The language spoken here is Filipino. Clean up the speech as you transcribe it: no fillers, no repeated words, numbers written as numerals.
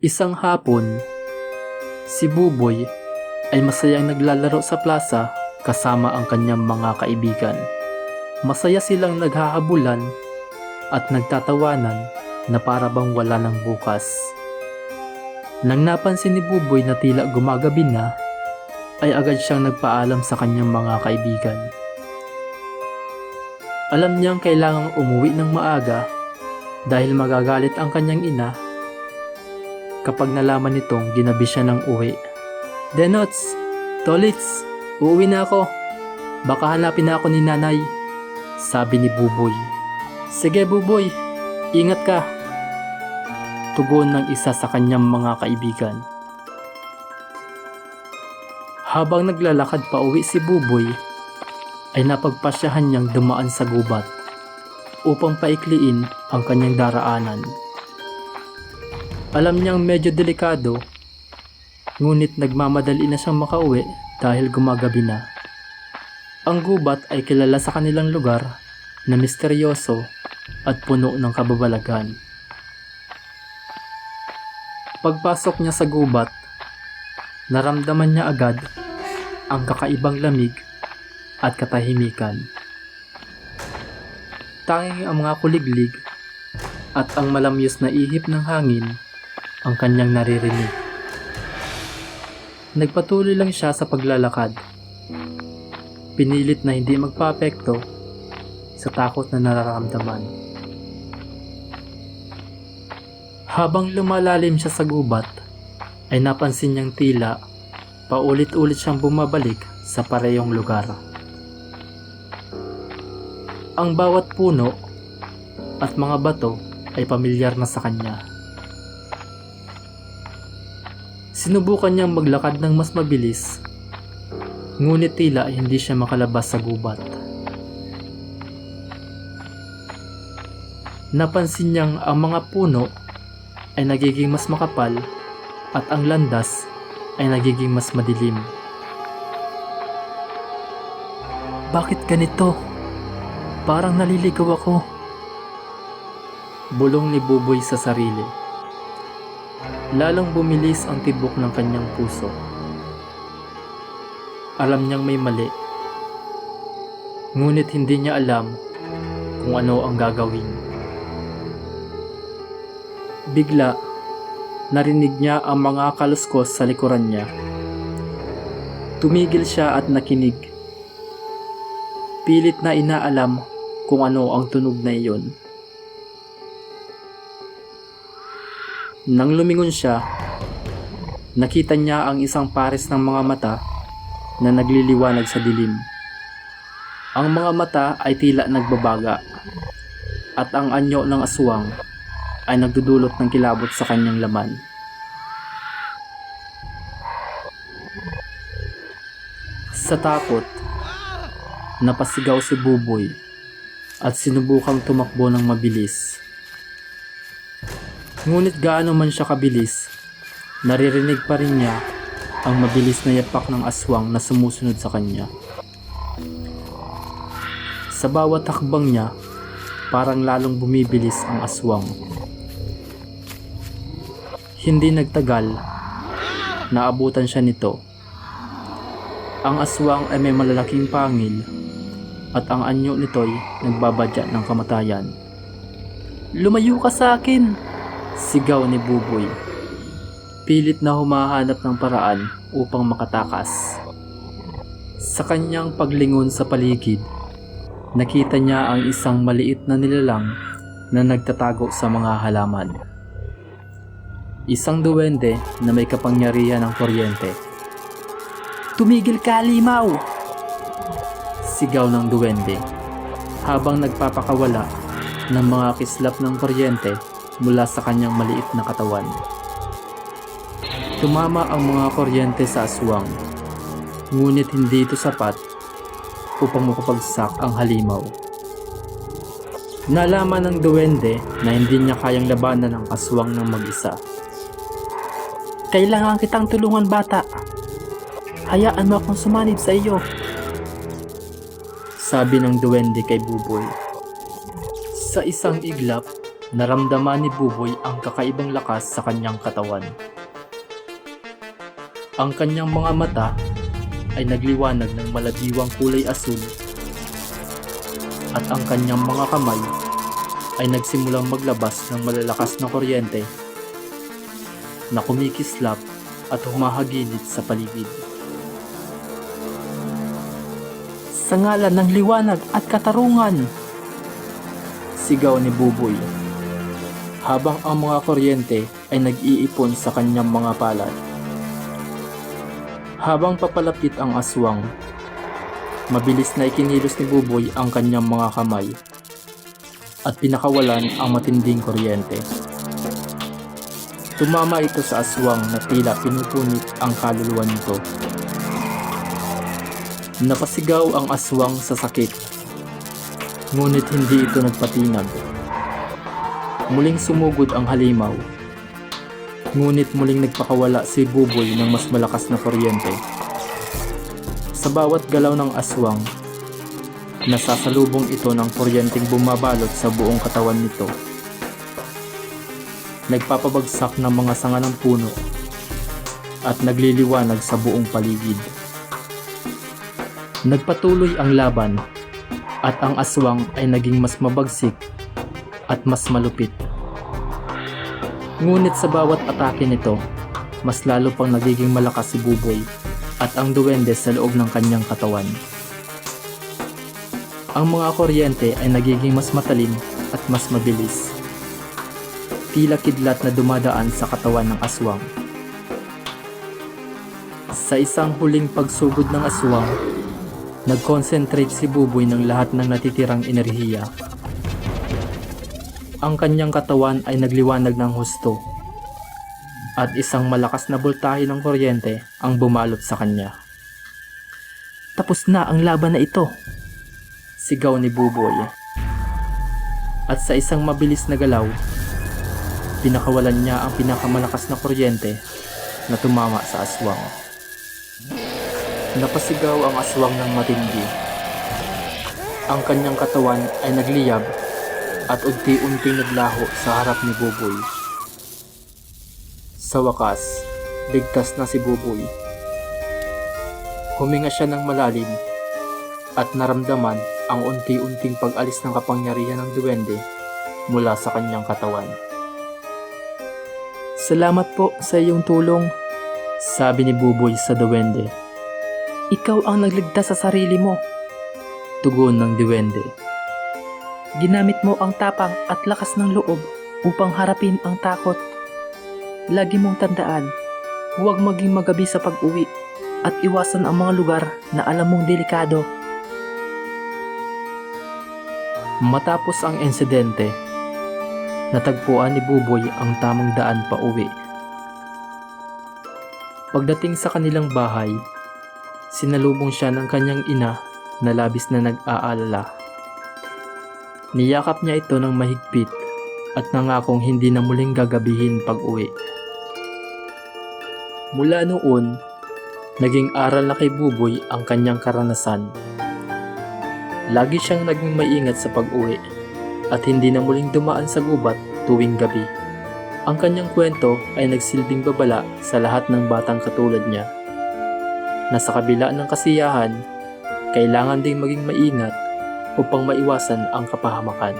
Isang hapon, si Buboy ay masayang naglalaro sa plaza kasama ang kanyang mga kaibigan. Masaya silang naghahabulan at nagtatawanan na para bang wala ng bukas. Nang napansin ni Buboy na tila gumagabi na, ay agad siyang nagpaalam sa kanyang mga kaibigan. Alam niyang kailangang umuwi ng maaga dahil magagalit ang kanyang ina kapag nalaman nitong ginabi siya ng uwi. "Denots, Tolits, uuwi na ako. Baka hanapin na ako ni nanay," sabi ni Buboy. "Sige Buboy, ingat ka," tugon ng isa sa kanyang mga kaibigan. Habang naglalakad pa uwi si Buboy, ay napagpasyahan niyang dumaan sa gubat upang paikliin ang kanyang daraanan. Alam niyang medyo delikado, ngunit nagmamadali na siyang makauwi dahil gumagabi na. Ang gubat ay kilala sa kanilang lugar na misteryoso at puno ng kababalagan. Pagpasok niya sa gubat, naramdaman niya agad ang kakaibang lamig at katahimikan. Tanging ang mga kuliglig at ang malamyos na ihip ng hangin ang kanyang naririnig. Nagpatuloy lang siya sa paglalakad. Pinilit na hindi magpaapekto sa takot na nararamdaman. Habang lumalalim siya sa gubat, ay napansin niyang tila paulit-ulit siyang bumabalik sa parehong lugar. Ang bawat puno at mga bato ay pamilyar na sa kanya. Sinubukan niyang maglakad ng mas mabilis, ngunit tila ay hindi siya makalabas sa gubat. Napansin niyang ang mga puno ay nagiging mas makapal at ang landas ay nagiging mas madilim. "Bakit ganito? Parang naliligaw ako," bulong ni Buboy sa sarili. Lalong bumilis ang tibok ng kanyang puso. Alam niyang may mali, ngunit hindi niya alam kung ano ang gagawin. Bigla, narinig niya ang mga kaluskos sa likuran niya. Tumigil siya at nakinig. Pilit na inaalam kung ano ang tunog na iyon. Nang lumingon siya, nakita niya ang isang pares ng mga mata na nagliliwanag sa dilim. Ang mga mata ay tila nagbabaga, at ang anyo ng aswang ay nagdudulot ng kilabot sa kanyang laman. Sa takot, napasigaw si Buboy at sinubukang tumakbo ng mabilis. Ngunit gaano man siya kabilis, naririnig pa rin niya ang mabilis na yapak ng aswang na sumusunod sa kanya. Sa bawat hakbang niya, parang lalong bumibilis ang aswang. Hindi nagtagal, naabutan siya nito. Ang aswang ay may malalaking pangil at ang anyo nito'y nagbabadya ng kamatayan. "Lumayo ka sa akin!" sigaw ni Buboy. Pilit na humahanap ng paraan upang makatakas. Sa kanyang paglingon sa paligid, nakita niya ang isang maliit na nilalang na nagtatago sa mga halaman. Isang duwende na may kapangyarihan ng kuryente. "Tumigil ka, limaw!" sigaw ng duwende habang nagpapakawala ng mga kislap ng kuryente mula sa kanyang maliit na katawan. Tumama ang mga kuryente sa aswang, ngunit hindi ito sapat upang makapagsak ang halimaw. Nalaman ng duwende na hindi niya kayang labanan ang aswang ng mag-isa. "Kailangan kitang tulungan, bata. Hayaan mo akong sumanib sa iyo," sabi ng duwende kay Buboy. Sa isang iglap, Naramdaman ni Buboy ang kakaibang lakas sa kanyang katawan. Ang kanyang mga mata ay nagliwanag ng maladiwang kulay asul at ang kanyang mga kamay ay nagsimulang maglabas ng malalakas na kuryente na kumikislap at humahagilid sa paligid. Sa ngalan ng liwanag at katarungan! Sigaw ni Buboy, habang ang mga kuryente ay nag-iipon sa kanyang mga palad. Habang papalapit ang aswang, mabilis na ikinilos ni Buboy ang kanyang mga kamay at pinakawalan ang matinding kuryente. Tumama ito sa aswang na tila pinupunit ang kaluluwa nito. Napasigaw ang aswang sa sakit, ngunit hindi ito nagpatinag. Muling sumugod ang halimaw, ngunit muling nagpakawala si Buboy ng mas malakas na kuryente. Sa bawat galaw ng aswang, nasasalubong ito ng kuryenteng bumabalot sa buong katawan nito. Nagpapabagsak ng mga sanga ng puno at nagliliwanag sa buong paligid. Nagpatuloy ang laban at ang aswang ay naging mas mabagsik at mas malupit. Ngunit sa bawat atake nito, mas lalo pang nagiging malakas si Buboy at ang duwende sa loob ng kanyang katawan. Ang mga kuryente ay nagiging mas matalim at mas mabilis. Tila kidlat na dumadaan sa katawan ng aswang. Sa isang huling pagsugod ng aswang, nag-concentrate si Buboy ng lahat ng natitirang enerhiya. Ang kanyang katawan ay nagliwanag ng husto at isang malakas na boltahe ng kuryente ang bumalot sa kanya. Tapos na ang laban na ito, sigaw ni Buboy. At sa isang mabilis na galaw, pinakawalan niya ang pinakamalakas na kuryente na tumama sa aswang. Napasigaw ang aswang ng matindi. Ang kanyang katawan ay nagliyab at unti-unting naglaho sa harap ni Buboy. Sa wakas, ligtas na si Buboy. Huminga siya ng malalim at naramdaman ang unti-unting pag-alis ng kapangyarihan ng duwende mula sa kanyang katawan. Salamat po sa iyong tulong, sabi ni Buboy sa duwende. Ikaw ang nagligtas sa sarili mo, tugon ng duwende. Ginamit mo ang tapang at lakas ng loob upang harapin ang takot. Lagi mong tandaan, huwag maging magabi sa pag-uwi at iwasan ang mga lugar na alam mong delikado. Matapos ang insidente, natagpuan ni Buboy ang tamang daan pa uwi. Pagdating sa kanilang bahay, sinalubong siya ng kanyang ina na labis na nag-aalala. Niyakap niya ito ng mahigpit at nangakong hindi na muling gagabihin pag-uwi. Mula noon, naging aral na kay Buboy ang kanyang karanasan. Lagi siyang naging maingat sa pag-uwi at hindi na muling dumaan sa gubat tuwing gabi. Ang kanyang kwento ay nagsilbing babala sa lahat ng batang katulad niya, na sa kabila ng kasiyahan, kailangan ding maging maingat upang maiwasan ang kapahamakan.